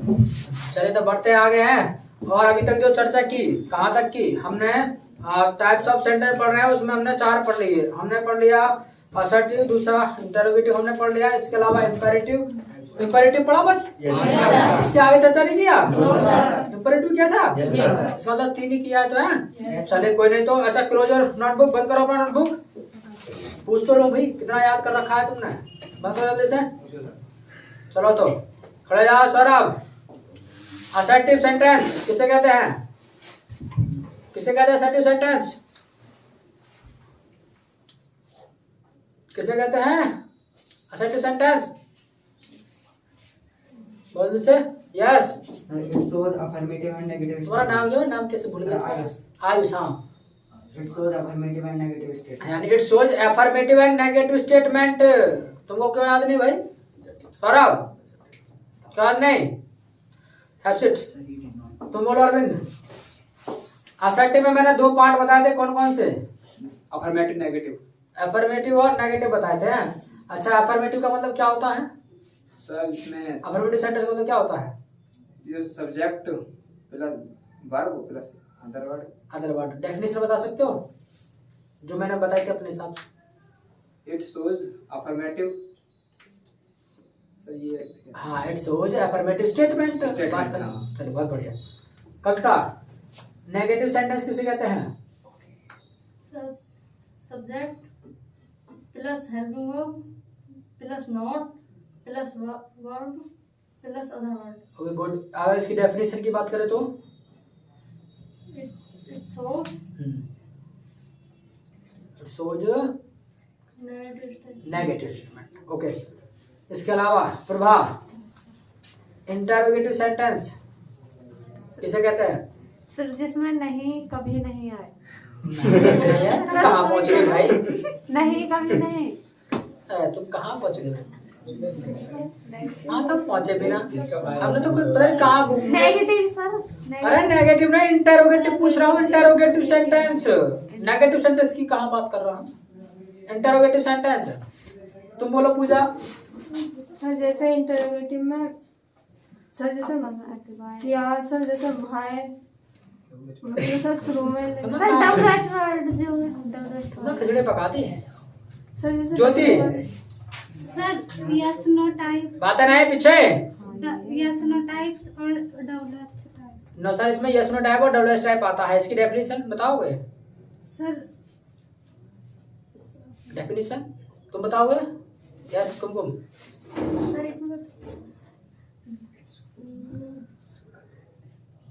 चलिए तो बढ़ते आगे हैं। और अभी तक जो चर्चा की कहाँ तक की हमने टाइप्स ऑफ सेंटेंस पढ़ रहे हैं, उसमें हमने 4 पढ़ लिए। हमने पढ़ लिया असर्टिव, दूसरा इंटरोगेटिव हमने पढ़ लिया, इसके अलावा इंपेरेटिव। इंपेरेटिव पढ़ा बस, इसके आगे चर्चा नहीं किया। इंपेरेटिव क्या था, इसका मतलब 3 ही किया है तो है। चले कोई नहीं तो अच्छा, क्लोज योर नोटबुक, बंद करो अपना नोटबुक। पूछ तो लो भाई, कितना याद कर रखा है तुमने, बंद करो जल्दी से। चलो तो खड़े जाओ सौरभ। असर्टिव सेंटेंस किसे कहते हैं, किसे कहते हैं असर्टिव सेंटेंस, किसे कहते हैं असर्टिव सेंटेंस, बोल से। Yes, it shows affirmative and negative. तुम्हारा नाम क्या है, नाम कैसे भूल गया? आयुष। आयुष, हाँ। It shows affirmative and negative statement. यानी it shows affirmative and negative statement. तुमको क्यों याद नहीं भाई सौरभ, क्यों याद नहीं? हैव इट, तुम बोलो अरविंद। असर्टिव में मैंने 2 पार्ट बताए थे, कौन कौन से? Affirmative negative. अफर्मेटिव और नेगेटिव बताए थे। अच्छा, अफर्मेटिव का मतलब क्या होता है? सर इसमें अफर्मेटिव सेंटेंस का मतलब क्या होता है? जो subject plus verb plus other word. Other word. Definition बता सकते हो जो मैंने बताई थी अपने हिसाब से? It shows affirmative. सर ये हाँ, इट शोज अफर्मेटिव स्टेटमेंट। हाँ। चलिए बहुत बढ़िया। कविता, नेगेटिव सेंटेंस किसे कहते हैं? Subject plus helping verb plus not plus verb plus other word. Okay good. अगर इसकी डेफिनेशन की बात करें तो it shows negative statement. Okay, इसके अलावा प्रभा, इंटरोगेटिव सेंटेंस किसे कहते हैं? सर जिसमें नहीं कभी नहीं आए। कहाँ पहुंच गए भाई? नहीं कभी नहीं। तुम कहाँ पहुंच गए? हाँ तब पहुंचे बिना, हमने तो कुछ पता नहीं कहाँ घूम गए। नेगेटिव सर, अरे नेगेटिव नहीं, इंटरोगेटिव पूछ रहा हूँ। इंटरोगेटिव सेंटेंस, नेगेटिव सेंटेंस की कहाँ बात कर रहा हूँ? Interrogative sentence. तुम बोलो पूजा। सर जैसे इंटरोगेटिव में सर जैसे क्या, सर जैसे भाई मतलब सर शुरू में सर डबल वर्ड जो तुम खिचड़ी पकाती हैं सर जैसे ज्योति। सर यस नो टाइप, बातें नहीं पीछे। यस नो टाइप्स और डबल टाइप। नो सर, इसमें यस नो टाइप और डबल टाइप आता है। इसकी डेफिनेशन बताओगे? सर डेफिनेशन तुम बताओगे? यस कुमकुम। सर इसमें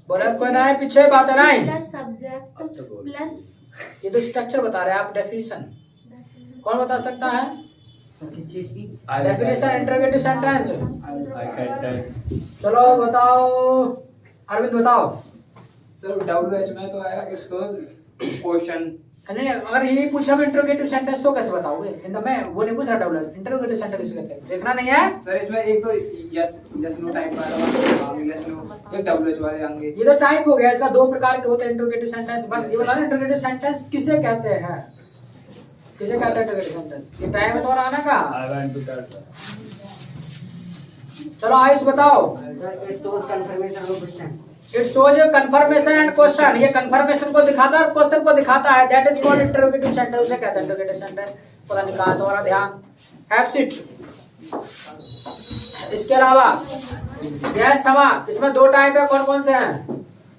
बोला कोई ना है पीछे, बातें नहीं। प्लस सब्जेक्ट प्लस ये तो स्ट्रक्चर बता रहे हैं आप, डेफिनेशन कौन बता सकता है? Definition interrogative sentence. चलो बताओ, अरविंद बताओ। सर WH में तो आया इट शोज क्वेश्चन। नहीं, अगर यही पूछा मैं इंटरोगेटिव सेंटेंस तो कैसे बताओगे? मैं वो नहीं पूछ रहा, डबल इंटरोगेटिव सेंटेंस किसे कहते हैं देखना नहीं है। सर इसमें एक तो यस नो टाइप वाला, यस नो एक WH वाले आएंगे। ये तो टाइप हो गया, इसका 2 प्रकार के होते हैं इंटरोगेटिव सेंटेंस। बस ये बताना इंटरोगेटिव सेंटेंस किसे कहते हैं, किसे कहते हैं इंटरोगेटिव सेंटेंस? ये टाइम है तुम्हारा आने का। चलो आयुष बताओ। It shows confirmation of question. It shows confirmation and question. ये कंफर्मेशन को दिखाता है और क्वेश्चन को दिखाता है। That is called interrogative sentence. उसे कहते हैं इंटरोगेटिव सेंटेंस। पता नहीं कहाँ तुम्हारा ध्यान। Have seat. इसके अलावा यस समा, इसमें 2 टाइप है, कौन कौन से हैं?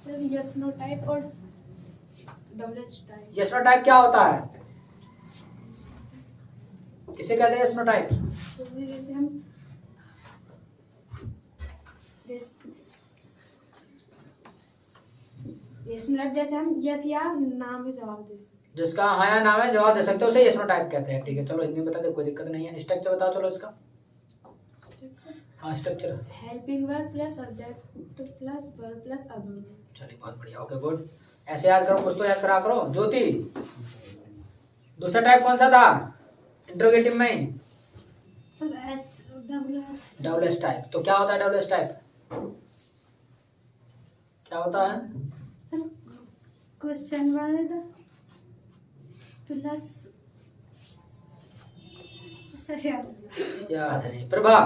सर यस नो टाइप और double type. Yes no type क्या होता है, किसे कहते हैं यस नो टाइप? जैसे हम यस नो, जैसे हम यस या ना में जवाब दे सकते। जिसका हाँ या ना में जवाब दे सकते हो उसे यस नो टाइप कहते हैं। ठीक है, चलो हिंदी में बता दे, कोई दिक्कत नहीं है। स्ट्रक्चर बताओ चलो इसका। हाँ structure. Helping verb plus subject plus verb plus other. चलिए बहुत बढ़िया, ओके गुड। ऐसे याद करो, कुछ तो याद करा करो। ज्योति, दूसरा टाइप कौन सा था इंटरोगेटिव में? Sir H double double S type. तो क्या होता है डबल एस टाइप, क्या होता है? Sir question word plus sir याद नहीं। Prabha,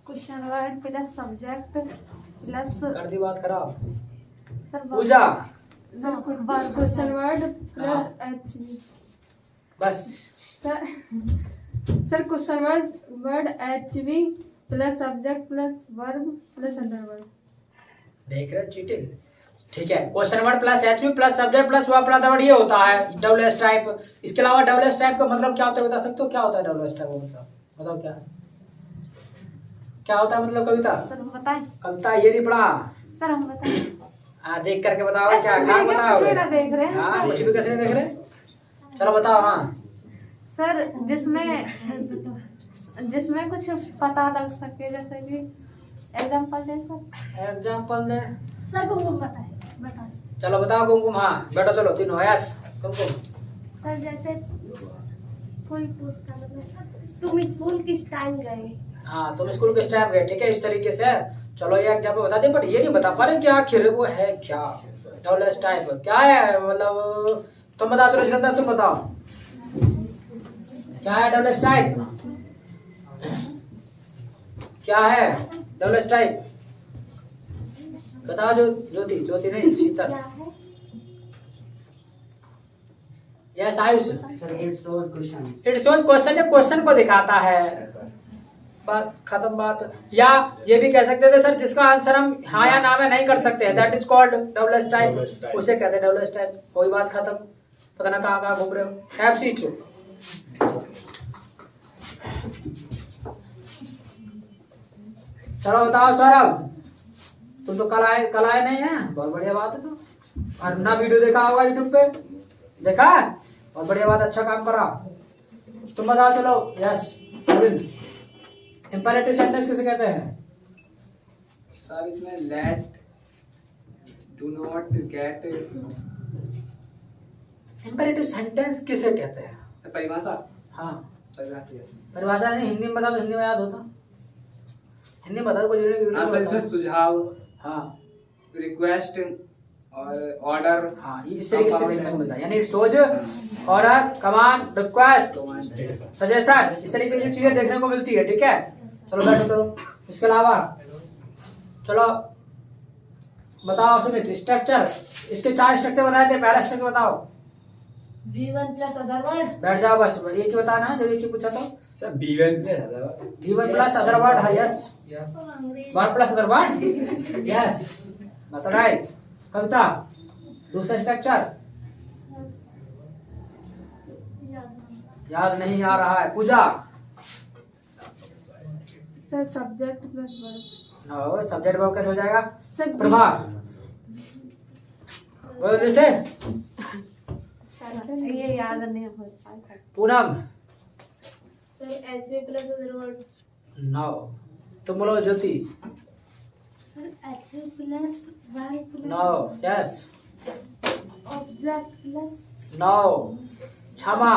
question word plus subject plus कर दी बात खराब। सर पूजा क्वेश्चन वर्ड प्लस एचवी बस। Sir question word HV plus subject plus verb plus other word. देख रहे चीटिंग। ठीक है, question word plus HV plus subject plus verb plus other word, ये होता है डबल एस टाइप। इसके अलावा डबल एस टाइप का मतलब क्या होता है बता सकते हो? क्या होता है डबल एस टाइप का मतलब? बताओ क्या क्या होता है मतलब? कविता सर हम बताएं? कविता ये नहीं पढ़ा? सर हम बताएं? हाँ देख करके बताओ। क्या क्या बताओ? देख रहे हैं। हाँ कुछ भी कैसे नहीं देख रहे? चलो बताओ। हाँ सर जिसमें कुछ पता लग सके, जैसे कि एग्जांपल दे सर। एग्जांपल दे सर कुमकुम बताएं। चलो बताओ कुमकुम। हाँ बैठो चलो तीनों। यस कुमकुम। सर जैसे कोई पूछता मतलब तुम स्कूल किस टाइम गए? हाँ तुम स्कूल किस टाइम गए, ठीक है इस तरीके से। चलो ये एग्जांपल बता दे, बट ये नहीं बता पा रहे कि आखिर वो है क्या डबल एस टाइप क्या है मतलब। तुम बताओ चलो सिकंदर, तुम बताओ क्या है डबल एस टाइप? क्या है डबल एस टाइप? बताओ ज्योति नहीं Sheetal. Yes Ayush. Sir it shows question. It shows question, ये क्वेश्चन को दिखाता है। बात खत्म बात। या ये भी कह सकते थे सर जिसका आंसर हम हाँ या ना में नहीं कर सकते हैं, that is called double S type, उसे कहते हैं डबल एस टाइप। कोई बात खत्म। पता ना कहाँ कहाँ घूम रहे हो। Have seat. चलो बताओ सौरभ, तुम तो कल आए नहीं है, बहुत बढ़िया बात है। तो और ना वीडियो देखा होगा यूट्यूब पे, देखा है? बहुत बढ़िया बात, अच्छा काम करा। तुम बताओ चलो। यस अरविंद, इंपैरेटिव सेंटेंस किसे कहते हैं? सर इसमें let, do not, get. Imperative sentence किसे कहते हैं? सर परिभाषा। हाँ परिभाषा। परिभाषा नहीं, हिंदी में बता दो, हिंदी में याद होता। हिंदी में बता दो कुछ। हाँ सर इसमें सुझाव, हाँ रिक्वेस्ट और ऑर्डर। हाँ इस तरीके से देखने को मिलता है, यानी it shows order, command, request, suggestion, इस तरीके की चीजें देखने को मिलती है। ठीक है चलो बैठो चलो। इसके अलावा चलो बताओ सुमित, स्ट्रक्चर, इसके 4 स्ट्रक्चर बताए थे। पहला स्ट्रक्चर बताओ। V1 plus other word. बैठ जाओ बस, एक ही बताना है, जब एक ही पूछा तो। Sir B1 plus other word. V1 plus other word है। Yes word plus other word. Yes बता रहा है कविता। दूसरा स्ट्रक्चर याद नहीं आ रहा है। Pooja sir subject plus verb. No, subject verb कैसे हो जाएगा? सर प्रभा बोलो जैसे। ये याद नहीं हो पाता। Poonam. Sir HV plus other word. No, तुम बोलो Jyoti. Sir HV plus verb plus no. Yes object plus no. Kshama.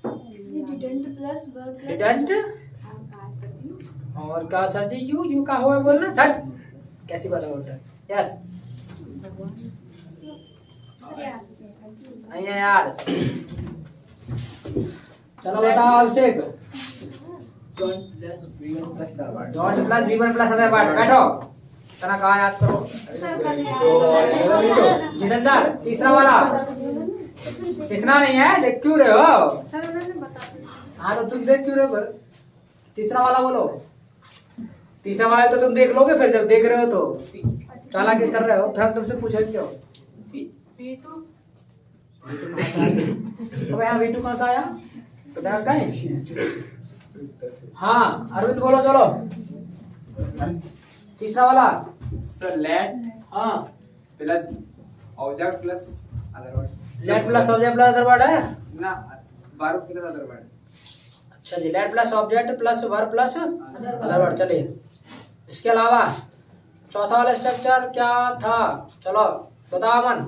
Didn't plus verb plus. Didn't और का सर जी यू का हुआ बोलना डट, कैसी बात है बोलता? यस नहीं है यार। चलो बताओ Abhishek. Don't plus V1 plus other word. Dot plus V1 plus other word. बैठो तना कहाँ याद करो। जितेंद्र तीसरा वाला दिखना नहीं है, देख क्यों रहे हो? सर उन्होंने बता दिया। हाँ तो तुम देख क्यों रहे हो? तीसरा वाला बोलो। तीसरा वाला तो तुम देख लोगे फिर, जब देख रहे हो तो चालाकी कर रहे हो। फिर हम तुमसे पूछे क्यों? V2 तो यहाँ V2 कौन सा आया? तो कहीं। हाँ अरविंद बोलो चलो। तीसरा वाला। सर लेट हाँ plus object plus other word. Let plus object plus other word है ना, वर्ब प्लस अदर वर्ड। अच्छा जी, let plus object plus verb plus other word. चलिए इसके अलावा चौथा वाला स्ट्रक्चर क्या था? चलो बताओ अमन।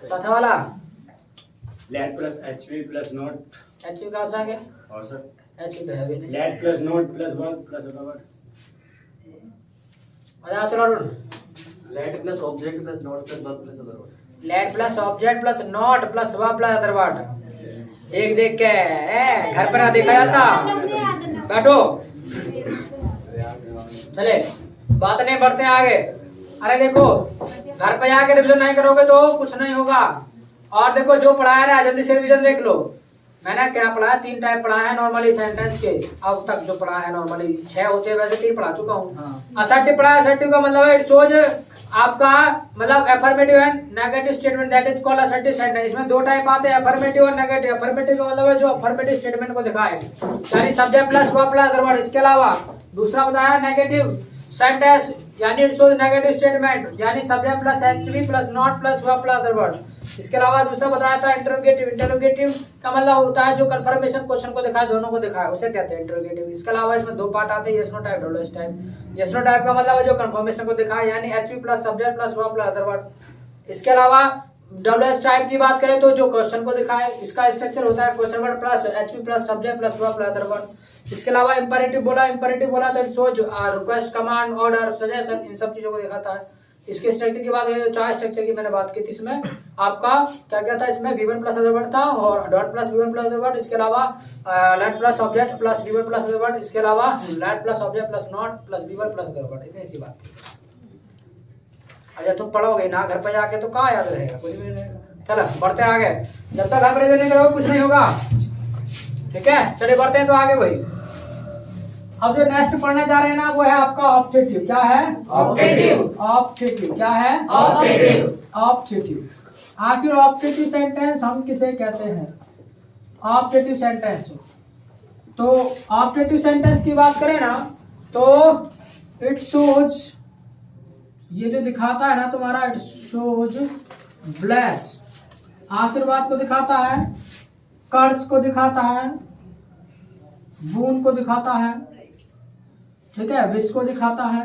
चौथा वाला late plus HV plus note. H का आ गया। और सर एच तो है भी नहीं। Late plus note plus verb plus other word. बताओ चलो Arun. Late plus object plus not plus verb plus other word. Let plus object plus not plus verb plus other word. देख देख के घर पर ना देखा जाता। बैठो। चले बात नहीं बढ़ते हैं आगे। अरे देखो घर पे आके रिविजन नहीं करोगे तो कुछ नहीं होगा। और देखो जो पढ़ाया ना जल्दी से रिविजन देख लो। मैंने क्या पढ़ाया, 3 टाइप पढ़ाया है नॉर्मली सेंटेंस के अब तक जो पढ़ा है। नॉर्मली 6 होते हैं, वैसे 3 पढ़ा चुका हूँ। असर्टिव पढ़ा है। असर्टिव का मतलब है इट शोज आपका मतलब affirmative and negative statement, that is called assertive sentence. इसमें 2 टाइप आते हैं, अफर्मेटिव और नेगेटिव। अफर्मेटिव का मतलब है जो अफर्मेटिव स्टेटमेंट को दिखाए, यानी subject plus verb plus other word. इसके अलावा दूसरा बताया नेगेटिव सेंटेंस, यानी इट शोज नेगेटिव स्टेटमेंट, यानी subject plus HV plus not plus verb plus other word. इसके अलावा दूसरा बताया था इंटरोगेटिव। इंटरोगेटिव का मतलब होता है जो कंफर्मेशन क्वेश्चन को दिखाए, दोनों को दिखाए, उसे कहते हैं इंटरोगेटिव। इसके अलावा इसमें 2 पार्ट आते हैं, yes no type, double S type. Yes no type का मतलब है जो कंफर्मेशन को दिखाए, यानी HV plus subject plus verb plus other word. इसके अलावा डबल एस टाइप की बात करें तो जो क्वेश्चन को दिखाए, इसका स्ट्रक्चर होता है question word plus HV plus subject plus verb plus other word. इसके अलावा इंपेरेटिव बोला तो it shows request, command, order, suggestion, इन सब चीजों को दिखाता है। इसके स्ट्रक्चर की बात करें तो 4 स्ट्रक्चर की मैंने बात की थी। इसमें आपका क्या क्या था, इसमें V1 प्लस अदर वर्ड था और dot plus V1 plus other word. इसके अलावा late plus object plus V1 plus other word. इसके अलावा late plus object plus not plus V1 plus other word. इतनी सी बात। अच्छा तुम पढ़ोगे ना घर पे जाके तो कहाँ याद रहेगा, कुछ भी नहीं रहेगा। चलो बढ़ते आगे, जब तक घर पर नहीं करोगे कुछ नहीं होगा, ठीक है। चलिए बढ़ते हैं तो आगे भाई। अब जो नेक्स्ट पढ़ने जा रहे हैं ना वो है आपका ऑब्जेक्टिव। क्या है? ऑब्जेक्टिव। ऑब्जेक्टिव क्या है? ऑब्जेक्टिव। ऑब्जेक्टिव। आखिर ऑब्जेक्टिव सेंटेंस हम किसे कहते हैं? Objective sentence. तो ऑब्जेक्टिव सेंटेंस की बात करें ना तो इट शोज, ये जो दिखाता है ना तुम्हारा, इट शोज ब्लेस, आशीर्वाद को दिखाता है, कर्ज को दिखाता है, बून को दिखाता है, ठीक है, विश को दिखाता है,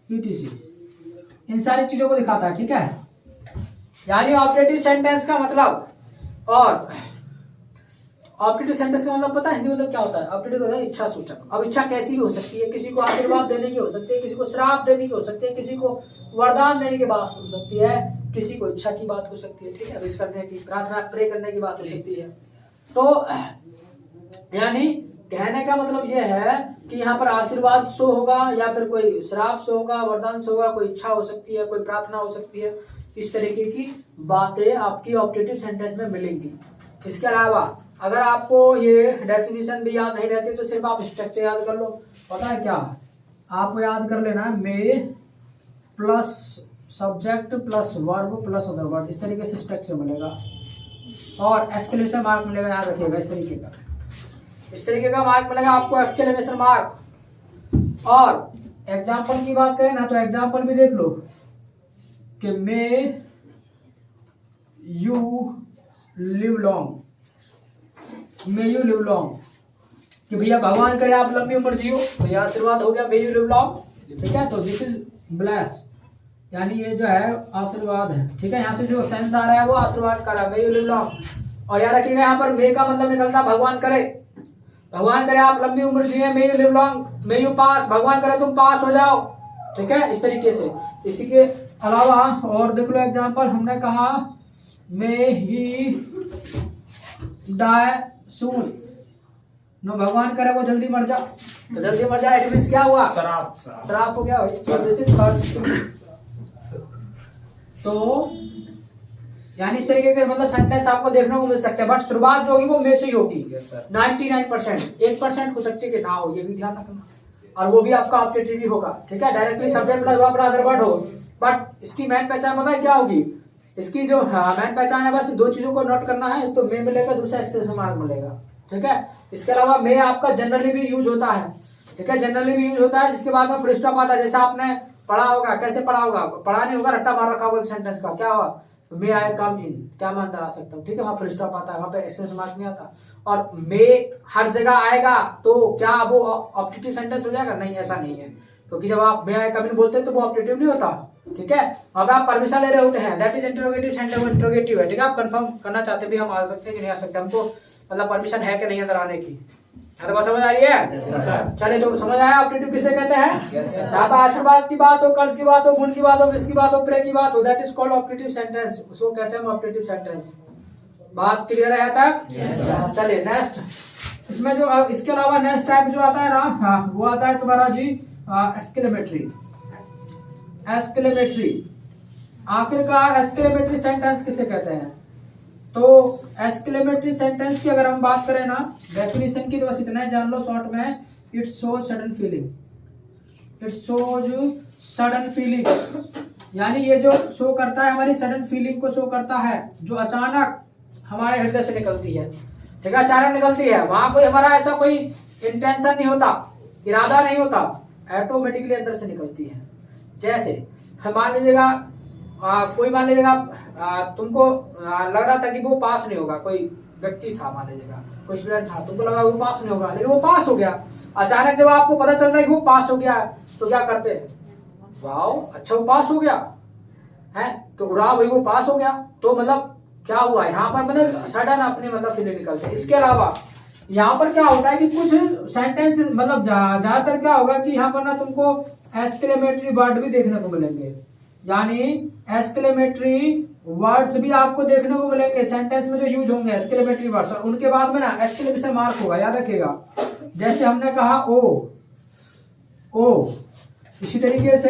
etc. इन सारी चीजों को दिखाता है, ठीक है। यानी ऑब्जेक्टिव सेंटेंस का मतलब, और ऑब्जेक्टिव सेंटेंस का मतलब पता है हिंदी मतलब क्या होता है? ऑब्जेक्टिव होता है इच्छा सूचक। अब इच्छा कैसी भी हो सकती है, किसी को आशीर्वाद देने की हो सकती है, किसी को श्राप देने की हो सकती है, किसी को वरदान देने की बात हो सकती है, किसी को इच्छा की बात हो सकती है, ठीक है, विश करने की, प्रार्थना, प्रे करने की बात हो सकती है। तो यानी कहने का मतलब यह है कि यहाँ पर आशीर्वाद शो होगा या फिर कोई श्राप शो होगा, वरदान शो होगा, कोई इच्छा हो सकती है, कोई प्रार्थना हो सकती है। इस तरीके की बातें आपकी ऑब्जेक्टिव सेंटेंस में मिलेंगी। इसके अलावा अगर आपको ये डेफिनेशन भी याद नहीं रहती तो सिर्फ आप स्ट्रक्चर याद कर लो। पता है क्या आपको याद कर लेना है, may plus subject plus verb plus other word, इस तरीके से स्ट्रक्चर मिलेगा और एक्सक्लेमेशन मार्क मिलेगा, याद रखिएगा। इस तरीके का मार्क मिलेगा आपको, एक्सक्लेमेशन मार्क। और एग्जाम्पल की बात करें ना तो एग्जाम्पल भी देख लो कि may you live long, may you live long, कि भैया भगवान करे आप लंबी उम्र जियो, तो यह आशीर्वाद हो गया, मे यू लिव लॉन्ग, ठीक है। तो दिस इज ब्लेस, यानी ये जो है आशीर्वाद है, ठीक है। यहाँ से जो सेंस आ रहा है वो आशीर्वाद का रहा है, मे यू लिव लॉन्ग। और याद रखिएगा यहाँ पर मे का मतलब निकलता भगवान करे, भगवान करे आप लंबी उम्र जिए, may you live long, may you pass, भगवान करे तुम पास हो जाओ, ठीक है, इस तरीके से। इसी के अलावा और देख लो एग्जाम्पल, हमने कहा मे ही डाई सून, नो भगवान करे वो जल्दी मर जा, तो जल्दी मर जाए इट मींस क्या हुआ? श्राप हो गया भाई। तो यानी इस तरीके के मतलब सेंटेंस आपको देखने को मिल सकते हैं, बट शुरुआत जो होगी वो मे से ही होगी। 99%, 1% हो सकती है कि ना हो, ये भी ध्यान रखना। और वो भी आपका ऑब्जेक्टिव ही होगा, ठीक है। Directly subject plus verb plus other word हो, बट इसकी मेन पहचान पता है क्या होगी? इसकी जो मेन पहचान है बस 2 चीजों को नोट करना है, एक तो मे मिलेगा, दूसरा एक्सक्लेमेशन मार्क मिलेगा, ठीक है। इसके अलावा मे आपका जनरली भी यूज होता है, ठीक है, जनरली भी यूज होता है, जिसके बाद में फुल स्टॉप आता है। जैसे आपने पढ़ा होगा, कैसे पढ़ा होगा? पढ़ा नहीं होगा, रट्टा मार रखा होगा एक सेंटेंस का, क्या हुआ? मे आई कम इन, क्या मैं अंदर आ सकता हूँ, ठीक है, वहाँ फुल स्टॉप आता है, वहाँ पे एक्सक्लेमेशन मार्क नहीं आता। और मे हर जगह आएगा तो क्या वो ऑब्जेक्टिव सेंटेंस हो जाएगा? नहीं, ऐसा नहीं है, क्योंकि जब आप मे आई कम इन बोलते हैं तो वो ऑब्जेक्टिव नहीं होता, ठीक है। अब आप परमिशन ले रहे होते हैं, दैट इज इंटरोगेटिव सेंटेंस, वो इंटरोगेटिव है, ठीक है। आप कंफर्म करना चाहते भी हम आ सकते हैं कि नहीं आ सकते, हमको मतलब परमिशन है कि नहीं अंदर आने की। तो बात समझ आ रही है? चलिए तो समझ आया ऑब्जेक्टिव किसे कहते हैं? आप आशीर्वाद की बात हो, कर्ज की बात हो, गुण की बात हो, विश की बात हो, प्रे की बात हो, that is called objective sentence, उसको कहते हैं ऑब्जेक्टिव सेंटेंस। बात क्लियर है यहाँ तक? चलिए नेक्स्ट इसमें जो इसके अलावा नेक्स्ट टाइप जो आता है ना, हाँ, वो आता है तुम्हारा जी एक्सक्लेमेटरी। एक्सक्लेमेटरी आखिरकार एक्सक्लेमेटरी सेंटेंस किसे कहते हैं? तो एक्सक्लेमेटरी सेंटेंस की अगर हम बात करें ना डेफिनेशन की, तो बस इतना ही जान लो शॉर्ट में, it shows sudden feeling. It shows sudden feeling, यानी ये जो शो करता है हमारी सडन फीलिंग को शो करता है, जो अचानक हमारे हृदय से निकलती है। ठीक है, अचानक निकलती है, वहां कोई हमारा ऐसा कोई इंटेंशन नहीं होता, इरादा नहीं होता, ऑटोमेटिकली अंदर से निकलती है। जैसे मान लीजिएगा कोई मान लीजिएगा तुमको लग रहा था कि वो पास नहीं होगा, कोई व्यक्ति था, मान लीजिएगा कोई स्टूडेंट था, तुमको लगा वो पास नहीं होगा, लेकिन वो पास हो गया। अचानक जब आपको पता चलता है कि वो पास हो गया है, तो क्या करते हैं? वाओ, अच्छा वो पास हो गया है, तो उड़ा भाई वो पास हो गया, तो मतलब क्या हुआ यहाँ पर, मैंने सडन अपने मतलब फीलिंग निकलते हैं। इसके अलावा यहाँ पर क्या होता है कि कुछ सेंटेंस मतलब ज्यादातर क्या होगा कि यहाँ पर ना तुमको एक्सक्लेमेटरी वर्ड भी देखने को मिलेंगे, यानी एक्सक्लेमेटरी वर्ड्स भी आपको देखने को मिलेंगे सेंटेंस में जो यूज होंगे एक्सक्लेमेटरी वर्ड्स, और उनके बाद में ना एक्सक्लेमेशन मार्क होगा, याद रखिएगा। जैसे हमने कहा ओ, इसी तरीके से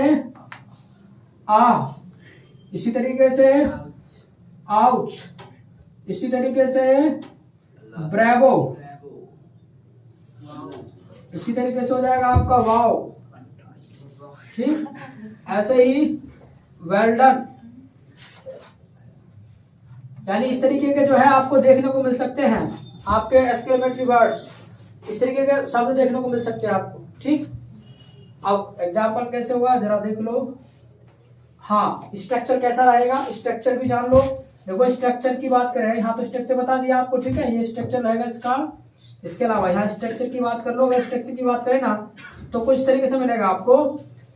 आ, इसी तरीके से आउच, इसी तरीके से ब्रेवो, इसी तरीके से हो जाएगा आपका वाओ। ठीक, ऐसे ही वेल डन, यानी इस तरीके के जो है आपको देखने को मिल सकते हैं आपके एक्सक्लेमेटरी वर्ड्स, इस तरीके के शब्द देखने को मिल सकते हैं आपको। ठीक, अब एग्जाम्पल कैसे होगा जरा देख लो। हाँ, स्ट्रक्चर कैसा रहेगा, स्ट्रक्चर भी जान लो। देखो स्ट्रक्चर की बात करें, यहाँ तो स्ट्रक्चर बता दिया आपको, ठीक है, ये स्ट्रक्चर रहेगा इसका। इसके अलावा यहाँ स्ट्रक्चर की बात कर लो, अगर स्ट्रक्चर की बात करें ना तो कुछ तरीके से मिलेगा आपको।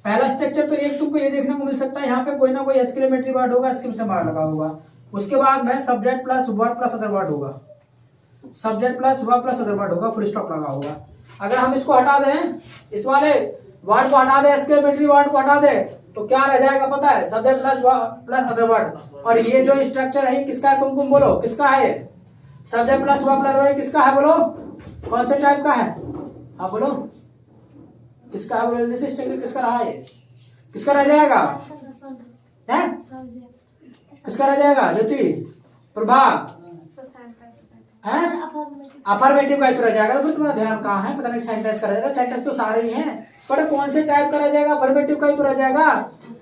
पहला स्ट्रक्चर तो एक तुमको ये देखने को मिल सकता है, यहाँ पे कोई ना कोई एक्सक्लेमेटरी वर्ड होगा, एक्सक्लेमेशन मार्क लगा होगा। उसके बाद में subject plus verb plus other word होगा, subject plus verb plus other word होगा, फुल स्टॉप लगा होगा। अगर हम इसको हटा दें, इस वाले वर्ड को हटा दें, एक्सक्लेमेटरी वर्ड को हटा दें, तो क्या रह जाएगा पता है? Subject plus other word. और ये जो स्ट्रक्चर है ये किसका है, तुम बोलो किसका है? Subject plus verb plus other word किसका है, बोलो कौन से टाइप का है? हाँ बोलो किसका है, बोलो जैसे स्ट्रक्चर किसका रहा है, किसका रह जाएगा है? किसका रह जाएगा ज्योति, प्रभा? अफर्मेटिव का ही तो रह जाएगा। तो फिर तुम्हारा ध्यान कहाँ है, पता नहीं सेंटेंस का रह जाएगा, सेंटेंस तो सारे ही हैं, पर कौन से टाइप का रह जाएगा? अफर्मेटिव का ही तो रह जाएगा।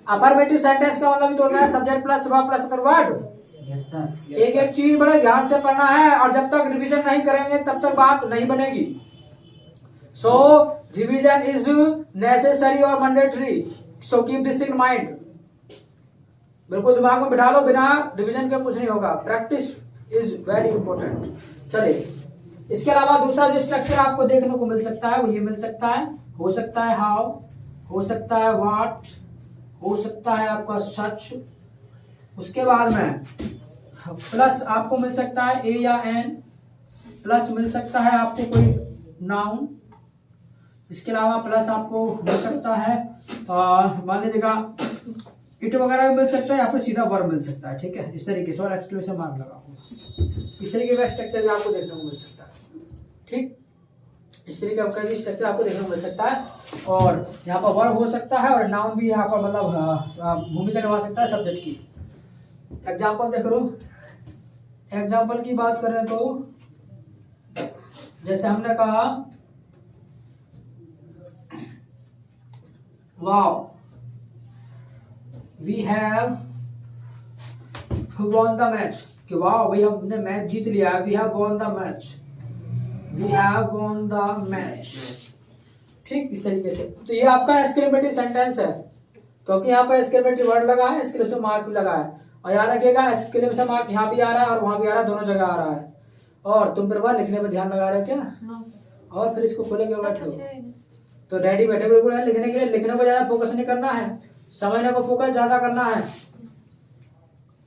अफर्मेटिव सेंटेंस का मतलब तो होता है subject plus verb plus other word. एक एक चीज बड़े ध्यान से पढ़ना है, और जब तक रिवीजन नहीं करेंगे तब तक बात नहीं बनेगी। सो रिवीजन इज नेसेसरी और mandatory, so keep this in mind. बिल्कुल दिमाग में बिठा लो, बिना रिवीजन के कुछ नहीं होगा। Practice is very important. चलिए, इसके अलावा दूसरा जो स्ट्रक्चर आपको देखने को मिल सकता है वो ये मिल सकता है, हो सकता है हाउ, हो सकता है व्हाट, हो सकता है आपका सच। उसके बाद में प्लस आपको मिल सकता है ए या एन, प्लस मिल सकता है आपको कोई नाउन। इसके अलावा प्लस आपको मिल सकता है मान लीजिएगा इट वगैरह मिल सकता है, या फिर सीधा वर्ब मिल सकता है। ठीक है, इस तरीके से, और एक्सक्लेमेशन मार्क लगा होगा। इस तरीके का स्ट्रक्चर भी आपको देखने को मिल सकता है। ठीक, इस तरीके का भी स्ट्रक्चर आपको देखने को मिल सकता है। और यहाँ पर वर्ब हो सकता है, और नाउन भी यहाँ पर मतलब भूमिका निभा सकता है सब्जेक्ट की। एग्जाम्पल देख लो, एग्जाम्पल की बात करें तो जैसे हमने कहा wow, we have won the match, कि वाओ भाई हमने मैच जीत लिया है। We have won the match, we have won the match. ठीक, इस तरीके से। तो ये आपका एक्सक्लेमेटरी सेंटेंस है, क्योंकि यहाँ पर एक्सक्लेमेटरी वर्ड लगा है, एक्सक्लेमेशन मार्क भी लगा है। और याद रखिएगा एक्सक्लेमेशन मार्क यहाँ भी आ रहा है और वहां भी आ रहा है, दोनों जगह आ रहा है। और तुम पर लिखने पर ध्यान लगा रहे हो क्या? और फिर इसको खोले क्यों बैठे हो? तो रेडी बैठे बिल्कुल है लिखने के लिए। लिखने को ज्यादा फोकस नहीं करना है, समझने को फोकस ज्यादा करना है।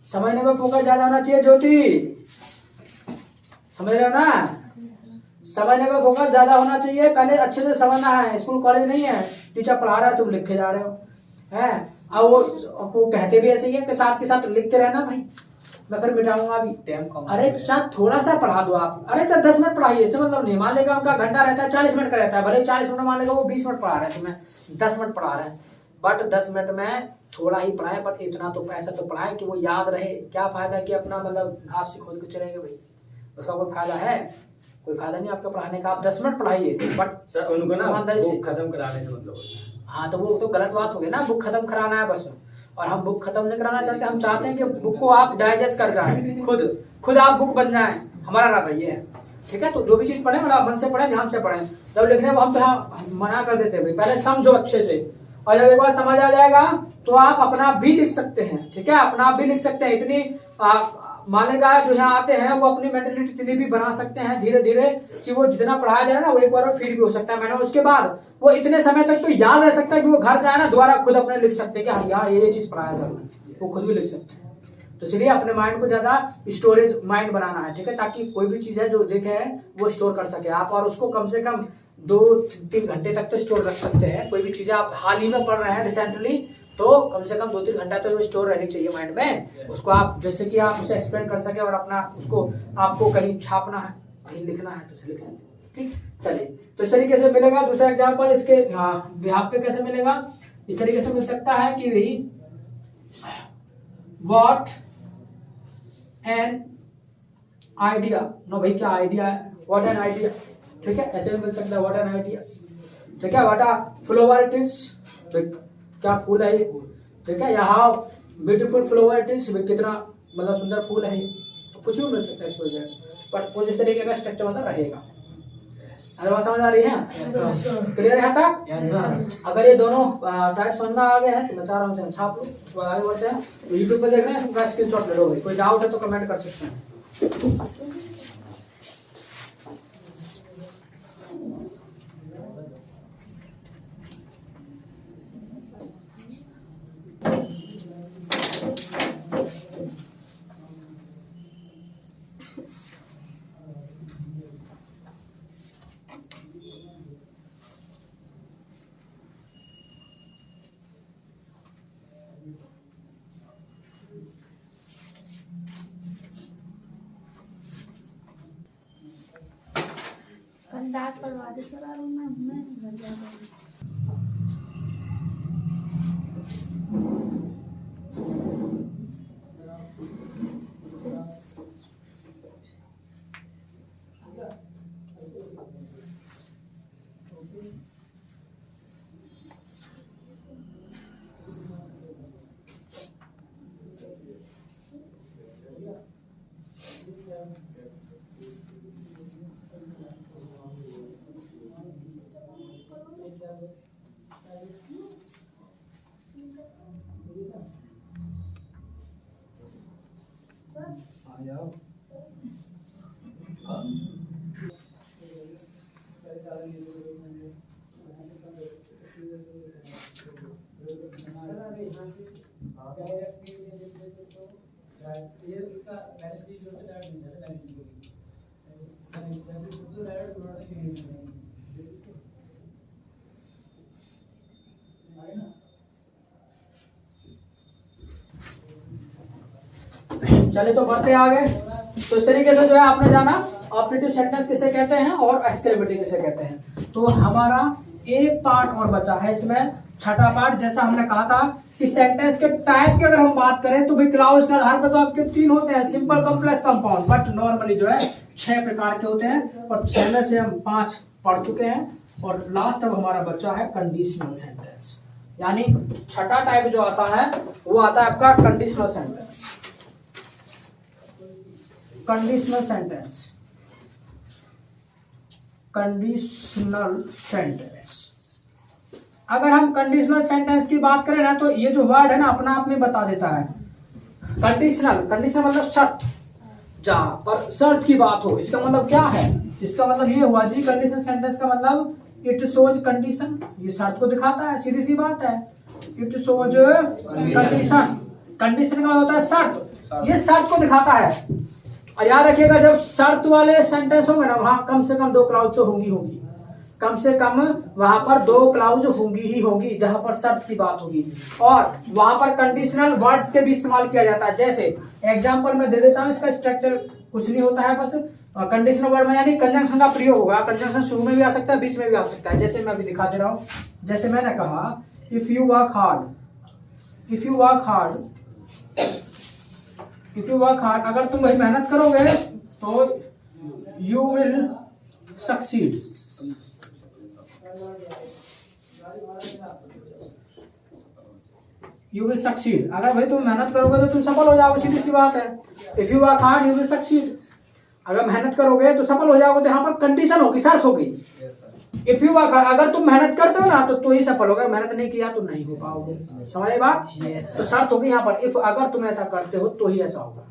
समझने में फोकस ज्यादा होना चाहिए ज्योति, समझ रहे हो ना? समझने में फोकस ज्यादा होना चाहिए, पहले अच्छे से समझना है। स्कूल कॉलेज नहीं है टीचर पढ़ा रहा है तुम लिखे जा रहे हो, है। अब वो कहते भी ऐसे ही है कि साथ के साथ लिखते रहना भाई, मैं फिर मिटाऊंगा अभी। टाइम कम अरे चाहे थोड़ा सा पढ़ा दो आप, अरे चाहे 10 मिनट पढ़ाइए, इससे मतलब नहीं। मान लेगा उनका घंटा रहता है 40 मिनट का रहता है, भले 40 मिनट मान लेगा वो 20 मिनट पढ़ा रहे हैं, तुम्हें 10 मिनट पढ़ा रहे हैं, बट 10 मिनट में थोड़ा ही पढ़ाए, बट इतना तो ऐसा तो पढ़ाए कि वो याद रहे। क्या फायदा कि अपना मतलब घास से खोद के चलेंगे भाई, उसका कोई फायदा है? कोई फायदा नहीं आपका पढ़ाने का। आप 10 मिनट पढ़ाइए, बट सर उनको ना ईमानदारी से। बुक खत्म कराने से मतलब होता है। हाँ तो वो तो गलत बात हो गई ना, बुक खत्म कराना है बस। और हम बुक खत्म नहीं कराना चाहते, हम चाहते हैं कि बुक को आप डाइजेस्ट कर जाए, खुद आप बुक बन जाए, हमारा इरादा ये है। ठीक है, तो जो भी चीज पढ़े मतलब मन से पढ़े, ध्यान से पढ़े। जब लिखने को हम तो हाँ मना कर देते हैं भाई, पहले समझो अच्छे से, और जब एक बार समझ आ जाएगा तो आप अपना आप भी लिख सकते हैं। ठीक है, अपना आप भी लिख सकते हैं। इतनी मानेगा जो यहाँ आते हैं वो अपनी मेंटलिटी इतनी भी बना सकते हैं धीरे धीरे कि वो जितना पढ़ाया जाए ना वो एक बार फील भी हो सकता है। मैंने उसके बाद वो इतने समय तक तो याद रह सकता है कि वो घर जाए ना दोबारा खुद अपने लिख सकते हैं कि हाँ यहाँ ये चीज पढ़ाया जा रहा है, वो खुद भी लिख सकते हैं। तो इसलिए अपने माइंड को ज्यादा स्टोरेज माइंड बनाना है। ठीक है, ताकि कोई भी चीज है जो देखे है वो स्टोर कर सके आप, और उसको कम से कम 2-3 घंटे तक तो स्टोर रख सकते हैं। कोई भी चीजें आप हाल ही में पढ़ रहे हैं रिसेंटली, तो कम से कम 2-3 घंटा तो स्टोर रहनी चाहिए माइंड में। उसको आप जैसे कि आप उसे एक्सप्लेन कर सके, और अपना उसको आपको कहीं छापना है, कहीं लिखना है तो उसे लिख सकते। ठीक, चलिए तो इस तरीके से मिलेगा। दूसरा एग्जाम्पल इसके बिहाफ पे कैसे मिलेगा, इस तरीके से मिल सकता है कि वही व्हाट एन आइडिया, नो भाई क्या आइडिया है, व्हाट एन आइडिया। ठीक है, ऐसे भी मिल सकता है व्हाट एन आइडिया। ठीक है, what a flower it is, क्या फूल है ये। ठीक है, या how beautiful flower it is, कितना मतलब सुंदर फूल है ये। तो कुछ भी मिल सकता है इस वजह, पर कुछ इस तरीके का स्ट्रक्चर मतलब रहेगा। अगर बात समझ आ रही है, क्लियर है तक? अगर ये दोनों टाइप समझ में आ गए हैं तो मैं चाह रहा हूँ छाप लो, तो आगे बढ़ते हैं। तो यूट्यूब पे देख रहे हैं, उनका स्क्रीनशॉट ले लो भाई। कोई डाउट है तो कमेंट कर सकते हैं। दांत पलवा दे सर, मैं घर जाऊंगा। चले तो बढ़ते आगे। तो इस तरीके से जो है आपने जाना ऑपरेटिव सेंटेंस किसे कहते हैं और एक्सक्लेमेटरी किसे कहते हैं। तो हमारा एक पार्ट और बचा है इसमें, छठा पार्ट। जैसा हमने कहा था कि सेंटेंस के टाइप की अगर हम बात करें तो भाई क्लाउज के आधार पर तो आपके 3 होते हैं, simple, complex, compound. But normally जो है 6 प्रकार के होते हैं, और 6 में से हम 5 पढ़ चुके हैं। और लास्ट अब हमारा बच्चा है कंडीशनल सेंटेंस, यानी छठा टाइप जो आता है वो आता है आपका conditional sentence. Conditional sentence, conditional sentence. अगर हम कंडीशनल सेंटेंस की बात करें ना तो ये जो वर्ड है ना अपना आप में बता देता है। कंडीशनल, कंडीशनल मतलब शर्त, जहां पर शर्त की बात हो। इसका मतलब क्या है, इसका मतलब ये हुआ जी, कंडीशनल सेंटेंस का मतलब इट शोज कंडीशन, ये शर्त को दिखाता है, सीधी सी बात है। इट शोज कंडीशन, कंडीशन का होता है शर्त, ये शर्त को दिखाता है। और याद रखिएगा जब शर्त वाले सेंटेंस होंगे ना वहां कम से कम 2 क्लाउज तो होंगी। कम से कम वहां पर 2 क्लाउज होंगी ही होंगी जहां पर शर्त की बात होगी, और वहां पर कंडीशनल वर्ड्स के भी इस्तेमाल किया जाता है। जैसे एग्जांपल मैं दे देता हूं, इसका स्ट्रक्चर कुछ नहीं होता है, बस कंडीशनल वर्ड में यानी कंजंक्शन का प्रयोग होगा। कंजंक्शन शुरू में भी आ सकता है, बीच में भी आ सकता है। जैसे मैं अभी दिखा दे रहा हूं, जैसे मैंने कहा if you work hard, if you work hard, if you work hard, अगर तुम वही मेहनत करोगे तो you will succeed. You will succeed, अगर भाई तुम मेहनत करोगे तो तुम सफल हो जाओगे, सीधी सी बात है। If you work hard you will succeed, अगर मेहनत करोगे तो सफल हो जाओगे। तो यहाँ पर कंडीशन होगी, शर्त होगी। इफ यू वर्क हार्ड, अगर तुम मेहनत करते हो ना तो ही सफल होगा, मेहनत नहीं किया तो नहीं हो पाओगे। समझ बात? तो शर्त होगी यहाँ पर, इफ अगर तुम ऐसा करते हो तो ही ऐसा होगा,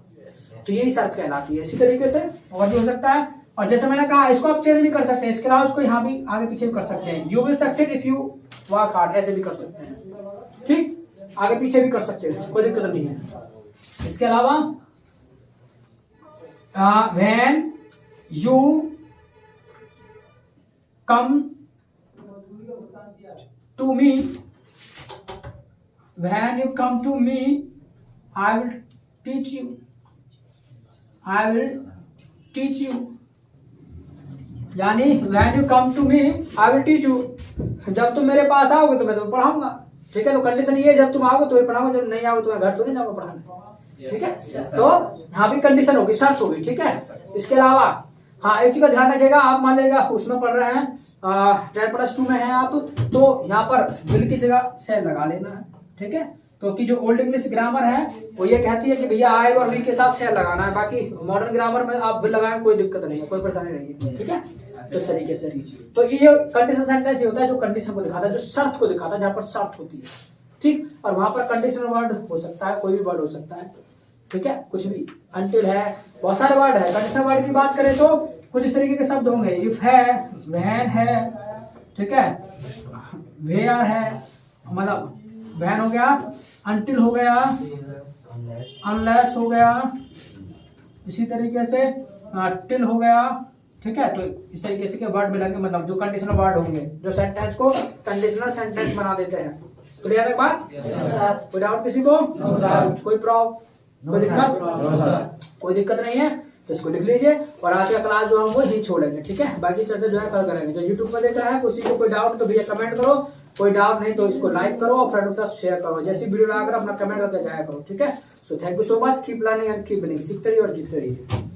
तो यही शर्त कहलाती है। इसी तरीके से और भी हो सकता है। और जैसे मैंने कहा इसको आप चेंज भी कर सकते हैं, इसके अलावा इसको यहाँ भी आगे पीछे भी कर सकते हैं। You will succeed if you work hard, ऐसे भी कर सकते हैं, ठीक, आगे पीछे भी कर सकते हैं, कोई दिक्कत नहीं है। इसके अलावा when you come to me, when you come to me I will teach you, I will teach you, यानी when you come to me I will teach you, जब तुम मेरे पास आओगे तो मैं तुम्हें पढ़ाऊंगा। ठीक है, तो कंडीशन ये है जब तुम आओगे तो पढ़ाऊंगा, जब नहीं आओगे तो मैं घर तो नहीं जाऊंगा पढ़ाने। ठीक है, तो यहाँ भी कंडीशन होगी, शर्त होगी। ठीक है, इसके अलावा हाँ एक चीज का ध्यान रखिएगा, आप मान लीजिएगा उसमें पढ़ रहे हैं 10+2 में है आप, तो यहाँ पर विल की जगह से लगा लेना है। ठीक है, क्योंकि जो ओल्ड इंग्लिश ग्रामर है वो ये कहती है कि भैया आई और वी के साथ शेयर लगाना है, बाकी मॉडर्न ग्रामर में आप विल लगाएं कोई दिक्कत नहीं है, कोई परेशानी नहीं है। ठीक है, तो इस तरीके से तो ये कंडीशन सेंटेंस ये होता है जो कंडीशन को दिखाता है, जो शर्त को दिखाता है, जहाँ पर शर्त होती है। ठीक, और वहां पर कंडीशनल वर्ड हो सकता है, कोई भी वर्ड हो सकता है। ठीक है, कुछ भी, अनटिल है, बहुत सारे वर्ड है। कंडीशनल वर्ड की बात करें तो कुछ इस तरीके के शब्द होंगे, इफ है, व्हेन है, ठीक है, वेयर है, मतलब व्हेन हो गया, अनटिल हो गया, अनलेस हो गया, इसी तरीके से टिल हो गया। ठीक है, तो इस तरीके से के वर्ड मिला के मतलब जो कंडीशनल वर्ड होंगे जो सेंटेंस को कंडीशनल सेंटेंस बना देते हैं। क्लियर है बात? कोई डाउट किसी को? कोई प्रॉब्लम, कोई दिक्कत? कोई दिक्कत नहीं है, तो इसको लिख लीजिए। और आज का क्लास जो हम वो ही छोड़ेंगे। ठीक है, बाकी चर्चा जो है कल करेंगे। जो यूट्यूब पर देख रहा है किसी को कोई डाउट तो भैया कमेंट करो, कोई डाउट नहीं तो इसको लाइक करो और फ्रेंड के साथ शेयर करो। जैसी वीडियो आकर अपना कमेंट करके जाया करो। ठीक है, so thank you so much, keep learning and keep winning. सीखते रहिए और जीतते रहिए।